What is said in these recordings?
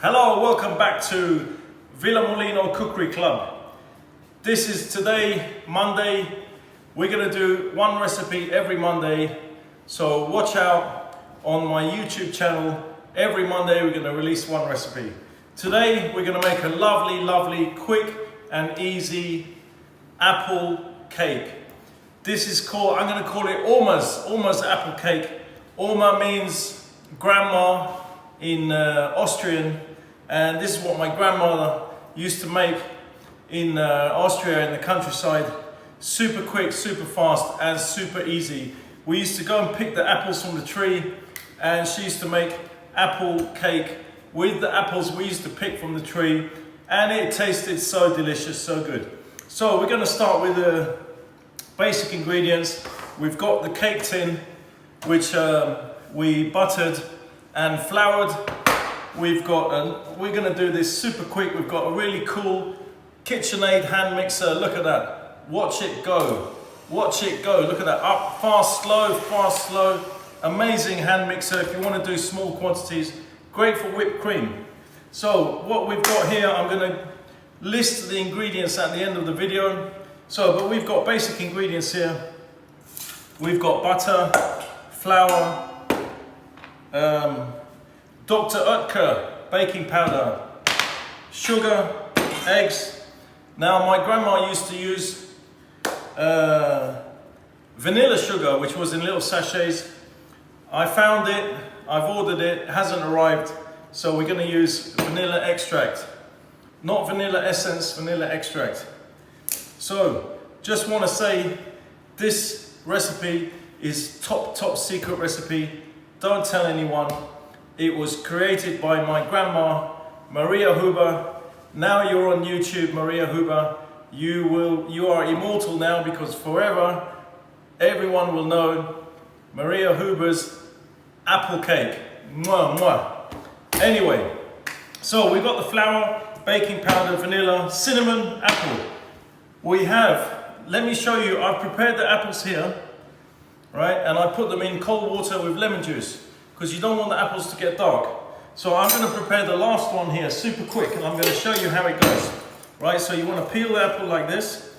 Hello, welcome back to Villa Molino Cookery Club. This is today, Monday. We're gonna do one recipe every Monday. So watch out on my YouTube channel. Every Monday we're gonna release one recipe. Today we're gonna make a lovely, quick and easy apple cake. This is called, I'm gonna call it Oma's apple cake. Oma means grandma in Austrian, and this is what my grandmother used to make in Austria in the countryside. Super quick, super fast, and super easy. We used to go and pick the apples from the tree, and she used to make apple cake with the apples we used to pick from the tree, and it tasted so delicious, so good. So we're going to start with the basic ingredients. We've got the cake tin, which we buttered and floured. We're going to do this super quick. We've got a really cool KitchenAid hand mixer. Look at that. Watch it go. Watch it go. Look at that. Up, fast, slow. Amazing hand mixer if you want to do small quantities. Great for whipped cream. So what we've got here, I'm going to list the ingredients at the end of the video. But we've got basic ingredients here. We've got butter, flour, Dr. Oetker baking powder, sugar, eggs. Now my grandma used to use vanilla sugar, which was in little sachets. I found it, I've ordered it, it hasn't arrived, so we're going to use vanilla extract. Not vanilla essence, vanilla extract. So just want to say this recipe is top secret recipe. Don't tell anyone. It was created by my grandma, Maria Huber. Now you're on YouTube, Maria Huber. You are immortal now, because forever everyone will know Maria Huber's apple cake. Mwah, mwah. Anyway, so we've got the flour, baking powder, vanilla, cinnamon, apple. We have, let me show you, I've prepared the apples here, right? And I put them in cold water with lemon juice, because you don't want the apples to get dark. So I'm going to prepare the last one here super quick, and I'm going to show you how it goes. Right, so you want to peel the apple like this,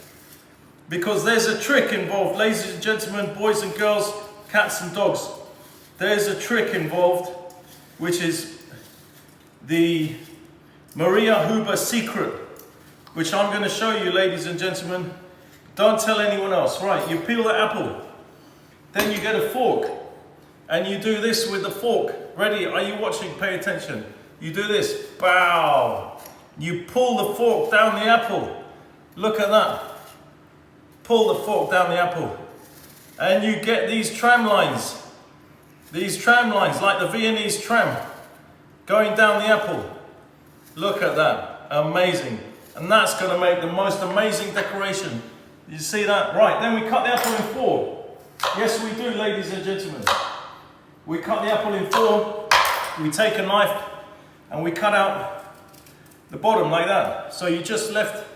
because there's a trick involved, ladies and gentlemen, boys and girls, cats and dogs. There's a trick involved, which is the Maria Huber secret, which I'm going to show you, ladies and gentlemen. Don't tell anyone else. Right, you peel the apple, then you get a fork, and you do this with the fork. Ready? Are you watching? Pay attention. You do this. Bow. You pull the fork down the apple. Look at that. Pull the fork down the apple. And you get these tram lines. These tram lines, like the Viennese tram, going down the apple. Look at that. Amazing. And that's going to make the most amazing decoration. You see that? Right, then we cut the apple in four. Yes, we do, ladies and gentlemen. We cut the apple in four. We take a knife and we cut out the bottom like that. So you're just left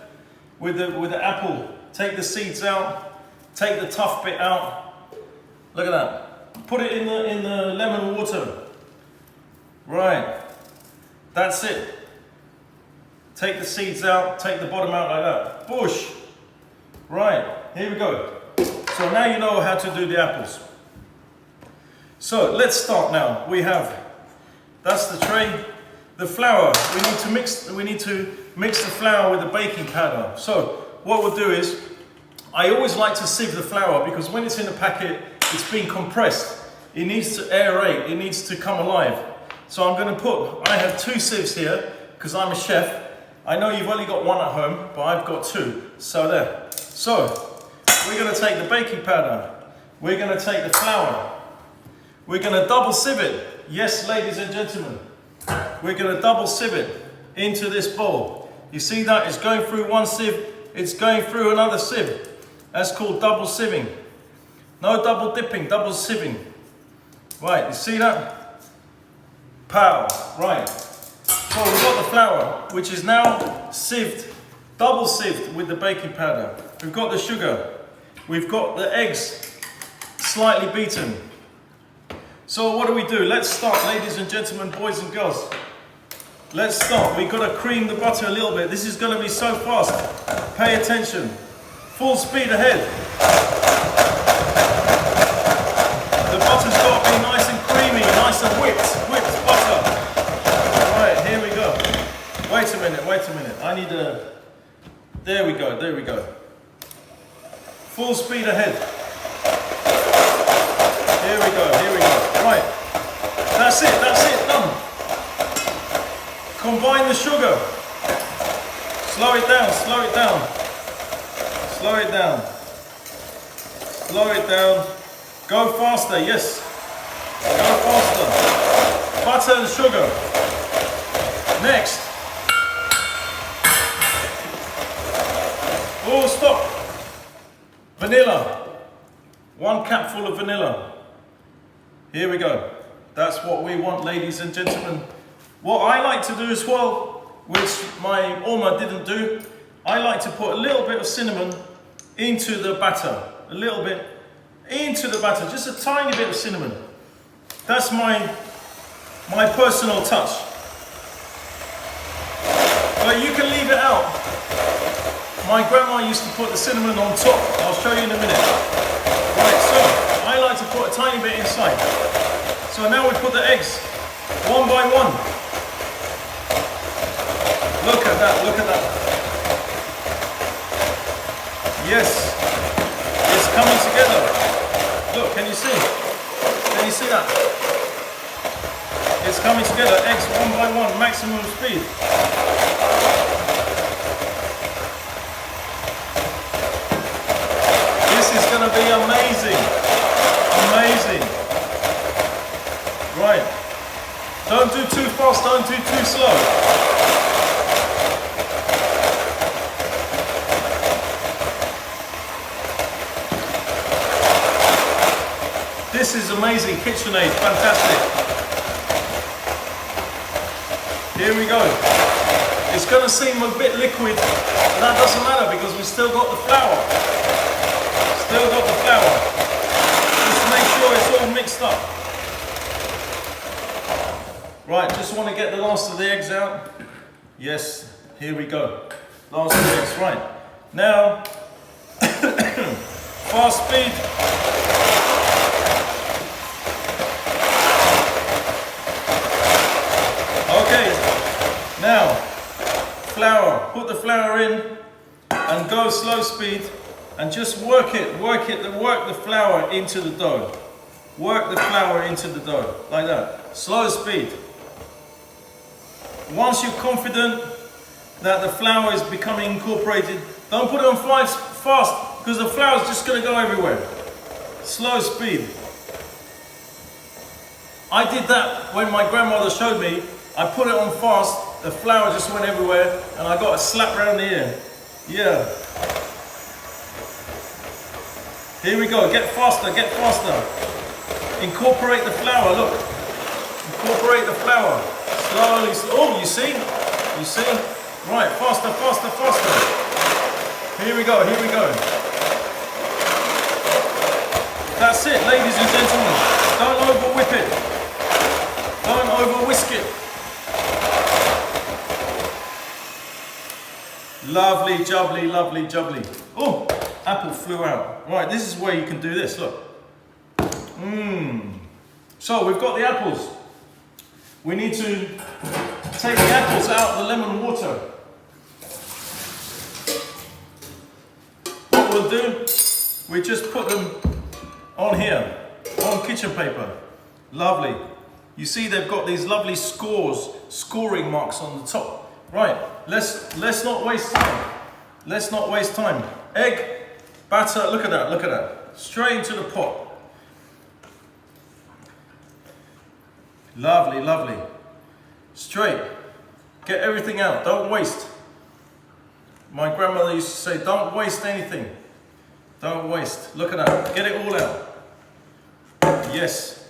with the apple. Take the seeds out. Take the tough bit out. Look at that. Put it in the lemon water. Right. That's it. Take the seeds out. Take the bottom out like that. Push. Right. Here we go. So now you know how to do the apples. So let's start now. That's the tray. The flour, we need to mix the flour with the baking powder. So what we'll do is, I always like to sieve the flour, because when it's in a packet, it's being compressed. It needs to aerate, it needs to come alive. So I have two sieves here, because I'm a chef. I know you've only got one at home, but I've got two. So there. So we're going to take the baking powder. We're going to take the flour. We're going to double sieve it. Yes, ladies and gentlemen. We're going to double sieve it into this bowl. You see that? It's going through one sieve. It's going through another sieve. That's called double sieving. No double dipping, double sieving. Right, you see that? Pow. Right. So we've got the flour, which is now sieved, double sieved with the baking powder. We've got the sugar. We've got the eggs, slightly beaten. So what do? Let's start, ladies and gentlemen, boys and girls. Let's stop. We've got to cream the butter a little bit. This is going to be so fast. Pay attention. Full speed ahead. The butter's got to be nice and creamy, nice and whipped butter. Right, here we go. Wait a minute. I need a... There we go. Full speed ahead. Here we go. Right. That's it, done. Combine the sugar. Slow it down. Go faster, yes. Go faster. Butter and sugar. Next. Oh, stop. Vanilla. 1 capful of vanilla. Here we go. That's what we want, ladies and gentlemen. What I like to do as well, which my Oma didn't do, I like to put a little bit of cinnamon into the batter. A little bit into the batter, just a tiny bit of cinnamon. That's my personal touch. But you can leave it out. My grandma used to put the cinnamon on top. I'll show you in a minute. Right, so I like to put a tiny bit inside. So now we put the eggs, 1 by 1. Look at that. Yes, it's coming together. Look, can you see? Can you see that? It's coming together, eggs 1 by 1, maximum speed. This is going to be amazing. Right, don't do too fast, don't do too slow. This is amazing, KitchenAid, fantastic. Here we go. It's going to seem a bit liquid, but that doesn't matter because we've still got the flour. Just make sure it's all mixed up. Right, just want to get the last of the eggs out. Yes, here we go. Last of the eggs, right. Now, fast speed. Now, flour, put the flour in and go slow speed and just work the flour into the dough. Work the flour into the dough, like that. Slow speed. Once you're confident that the flour is becoming incorporated, don't put it on fast because the flour is just going to go everywhere. Slow speed. I did that when my grandmother showed me. I put it on fast. The flour just went everywhere and I got a slap round the ear. Yeah. Here we go, get faster. Incorporate the flour, look. Incorporate the flour. Slowly, oh, you see? Right, faster. Here we go. That's it, ladies and gentlemen. Don't over whip it. Don't over whisk it. Lovely jubbly. Oh, apple flew out. Right, this is where you can do this, look. So we've got the apples. We need to take the apples out of the lemon water. What we'll do, we just put them on here, on kitchen paper. Lovely. You see they've got these lovely scoring marks on the top. Right, let's not waste time. Egg, batter, look at that. Straight into the pot. Lovely. Straight. Get everything out, don't waste. My grandmother used to say, don't waste anything. Don't waste. Look at that, get it all out. Yes.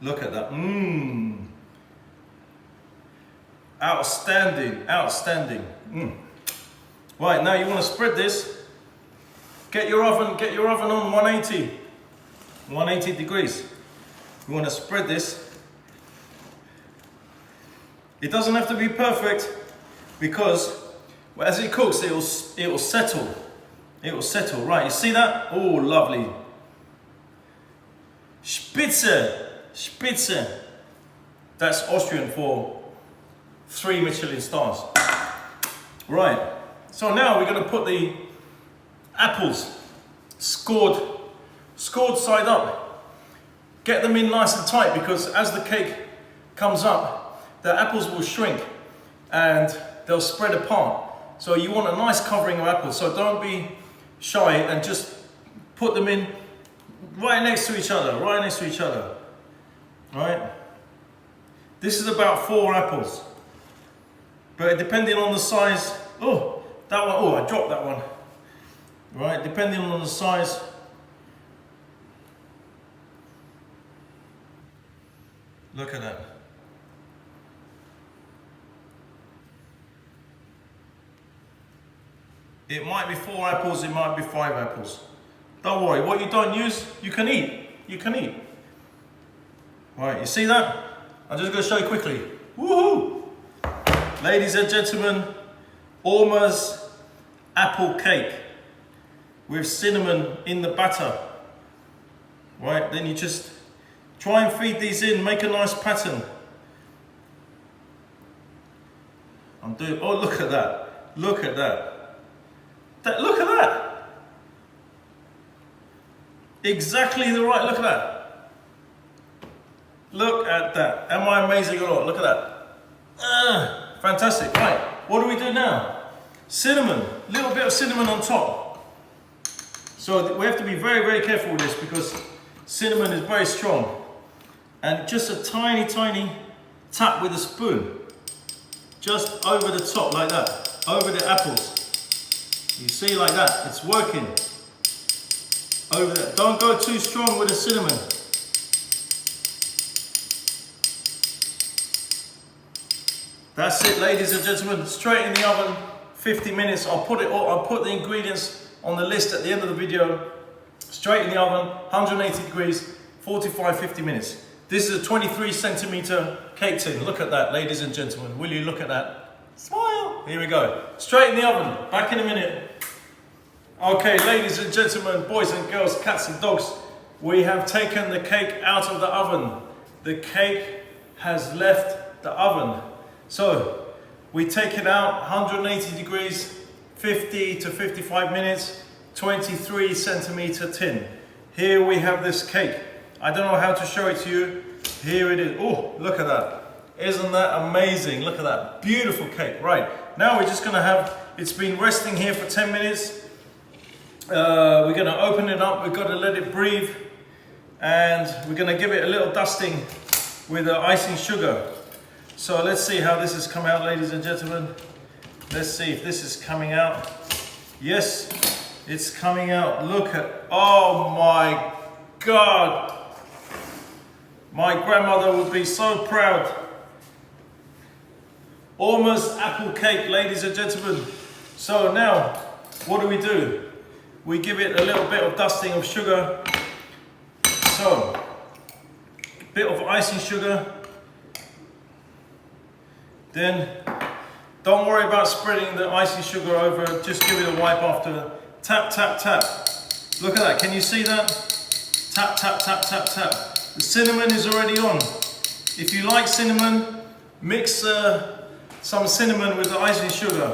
Look at that. Outstanding. Right, now you want to spread this. Get your oven on 180 degrees. You want to spread this. It doesn't have to be perfect because as it cooks, it will settle. It will settle, right? You see that? Oh, lovely. Spitze, Spitze. That's Austrian for 3 Michelin stars. Right. So now we're going to put the apples scored side up. Get them in nice and tight because as the cake comes up, the apples will shrink and they'll spread apart. So you want a nice covering of apples. So don't be shy and just put them in right next to each other, right next to each other. Right? This is about 4 apples. But depending on the size, oh, that one, oh, I dropped that one. Right, depending on the size. Look at that. It might be 4 apples, it might be 5 apples. Don't worry, what you don't use, you can eat. You can eat. Right, you see that? I'm just going to show you quickly. Woohoo! Ladies and gentlemen, Orma's apple cake with cinnamon in the batter. Right, then you just try and feed these in, make a nice pattern. I'm doing, oh, look at that. Look at that. Look at that. Exactly the right, look at that. Look at that. Am I amazing or not? Look at that. Fantastic. Right, what do we do now? Cinnamon, a little bit of cinnamon on top. So we have to be very, very careful with this because cinnamon is very strong. And just a tiny, tiny tap with a spoon. Just over the top like that, over the apples. You see like that, it's working. Over there. Don't go too strong with the cinnamon. That's it, ladies and gentlemen, straight in the oven, 50 minutes. I'll put the ingredients on the list at the end of the video. Straight in the oven, 180 degrees, 45-50 minutes. This is a 23 centimeter cake tin. Look at that, ladies and gentlemen. Will you look at that? Smile. Here we go. Straight in the oven. Back in a minute. Okay, ladies and gentlemen, boys and girls, cats and dogs, we have taken the cake out of the oven. The cake has left the oven. So we take it out, 180 degrees, 50 to 55 minutes, 23 centimeter tin. Here we have this cake. I don't know how to show it to you. Here it is. Oh, look at that. Isn't that amazing? Look at that. Beautiful cake. Right. Now we're just going to have, it's been resting here for 10 minutes. We're going to open it up. We've got to let it breathe. And we're going to give it a little dusting with the icing sugar. So let's see how this has come out, ladies and gentlemen. Let's see if this is coming out. Yes, it's coming out. Look at, oh my God. My grandmother would be so proud. Orma's apple cake, ladies and gentlemen. So now, what do? We give it a little bit of dusting of sugar. So, a bit of icing sugar. Then, don't worry about spreading the icing sugar over. Just give it a wipe after. Tap, tap, tap. Look at that. Can you see that? Tap, tap, tap, tap, tap. The cinnamon is already on. If you like cinnamon, mix some cinnamon with the icing sugar.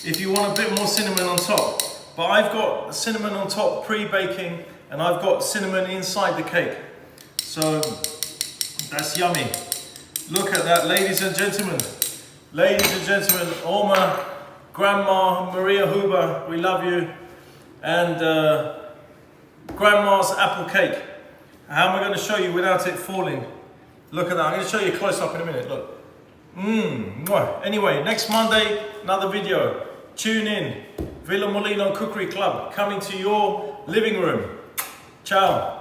If you want a bit more cinnamon on top. But I've got cinnamon on top pre-baking and I've got cinnamon inside the cake. So that's yummy. Look at that, ladies and gentlemen. Ladies and gentlemen, Orma, Grandma Maria Huber, we love you. And Grandma's apple cake. How am I going to show you without it falling? Look at that. I'm going to show you close up in a minute. Look. Anyway, next Monday, another video. Tune in. Villa Molino Cookery Club coming to your living room. Ciao.